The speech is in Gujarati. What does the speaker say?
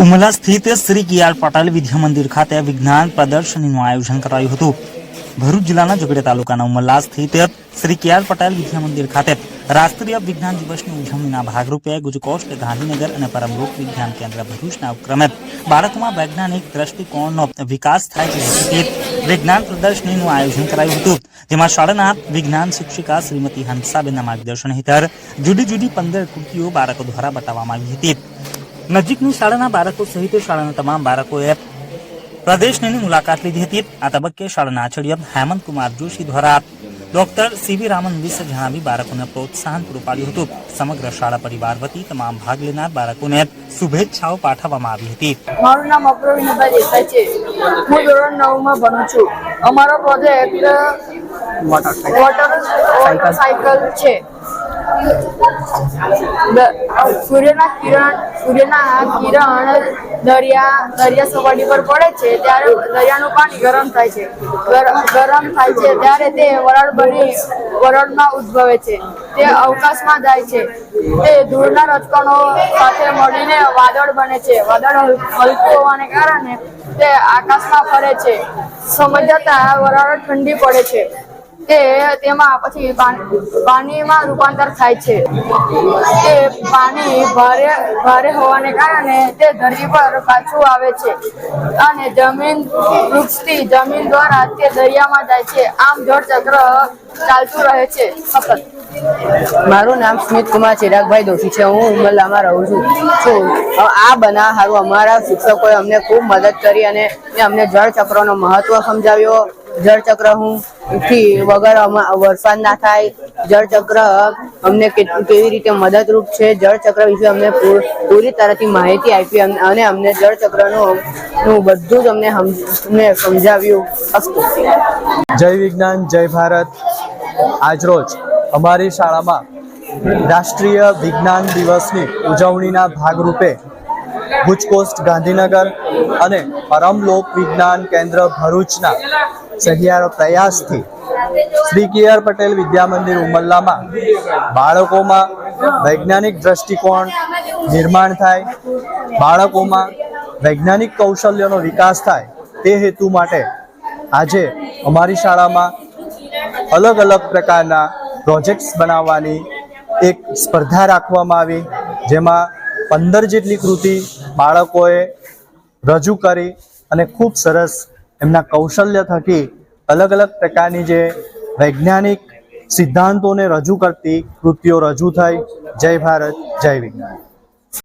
ઉમલા સ્થિત શ્રી કે.આર. પટેલ વિદ્યા મંદિર ખાતે વિજ્ઞાન પ્રદર્શનીનું આયોજન કરાયું હતું। ભરૂચ જિલ્લાના ઝઘડિયા તાલુકાના ઉમલા સ્થિત શ્રી કે.આર. પટેલ વિદ્યા મંદિર ખાતે રાષ્ટ્રીય વિજ્ઞાન દિવસની ઉજવણીના ભાગરૂપે ગુજકોસ્ટ ગાંધીનગર અને પરમલોક વિજ્ઞાન કેન્દ્ર ભરૂચના ઉપક્રમે બાળકોમાં વૈજ્ઞાનિક દ્રષ્ટિકોણનો વિકાસ થાય તે હેતુથી વિજ્ઞાન પ્રદર્શનીનું આયોજન કરાયું હતું, જેમાં શાળાના વિજ્ઞાન શિક્ષિકા શ્રીમતી હંસાબેનના માર્ગદર્શન હેઠળ જુદી જુદી 15 કૃતિઓ બાળકો દ્વારા બતાવવામાં આવી હતી। નજીકની શાળાના બાળકો સહિત શાળાના તમામ બાળકોએ પ્રદર્શનીની મુલાકાત લીધી હતી। આ તબક્કે શાળાના આચાર્ય હેમંત કુમાર જોશી દ્વારા ડોક્ટર સીવી રામન વિશે જણાવી બાળકોને પ્રોત્સાહન પૂરું પાડ્યું હતું। સમગ્ર શાળા પરિવાર વતી તમામ ભાગ લેનાર બાળકોને શુભેચ્છાઓ પાઠવવામાં આવી હતી। મારું નામ અપ્રવીણભાઈ દેસાઈ છે। હું ધોરણ 9 માં ભણું છું। અમારો પ્રોજેક્ટ વોટર સાયકલ છે। સૂર્યના કિરણ દરિયા સપાટી પર પડે છે ત્યારે દરિયાનું પાણી ગરમ થાય છે ત્યારે તે વરાળમાં ઉદ્ભવે છે। તે અવકાશમાં જાય છે। તે ધૂળના રજકણો સાથે મળીને વાદળ બને છે। વાદળ હલકું હોવાને કારણે તે આકાશમાં ફરે છે। સમય જતાં વરાળ ઠંડી પડે છે। તેમાં પછી પાણીમાં રૂપાંતર થાય છે। તે પાણી ભારે હોવાને કારણે તે ધરતી પર પાછું આવે છે અને વૃક્ષથી જમીન દ્વારા તે દરિયામાં જાય છે। આમ જળચક્ર ચાલતું રહે છે સતત। મારું નામ સ્મિત કુમાર ચિરાગભાઈ દોશી છે। હું ઉમરલામાં રહું છું। આ બનાવવા સારું અમારા શિક્ષકોએ અમને ખૂબ મદદ કરી અને અમને જળચક્રનો મહત્વ સમજાવ્યો। જળચક્ર થી વગર વરસાદ ના થાય। જળચક્ર અમને કેવી રીતે મદદરૂપ છે। જળચક્ર વિશે અમને પૂરી તરહથી માહિતી આપી અને અમને જળચક્રનું બધું જ અમને સમજાવ્યું। જય વિજ્ઞાન જય ભારત। આજરોજ અમારી શાળામાં રાષ્ટ્રીય વિજ્ઞાન દિવસની ઉજવણીના ભાગરૂપે ગુજકોસ્ટ ગાંધીનગર અને પરમલોક વિજ્ઞાન કેન્દ્ર ભરૂચના સહિયારો પ્રયાસથી શ્રી કે.આર. પટેલ વિદ્યા મંદિર ઉમલ્લામાં બાળકોમાં વૈજ્ઞાનિક દ્રષ્ટિકોણ નિર્માણ થાય, બાળકોમાં વૈજ્ઞાનિક કૌશલ્યનો વિકાસ થાય તે હેતુ માટે આજે અમારી શાળામાં અલગ અલગ પ્રકારના પ્રોજેક્ટ્સ બનાવવાની એક સ્પર્ધા રાખવામાં આવી, જેમાં 15 જેટલી કૃતિ બાળકોએ રજૂ કરી અને ખૂબ સરસ એમના કૌશલ્ય થકી અલગ અલગ પ્રકારની જે વૈજ્ઞાનિક સિદ્ધાંતોને રજૂ કરતી કૃતિઓ રજૂ થઈ। જય ભારત જય વિજ્ઞાન।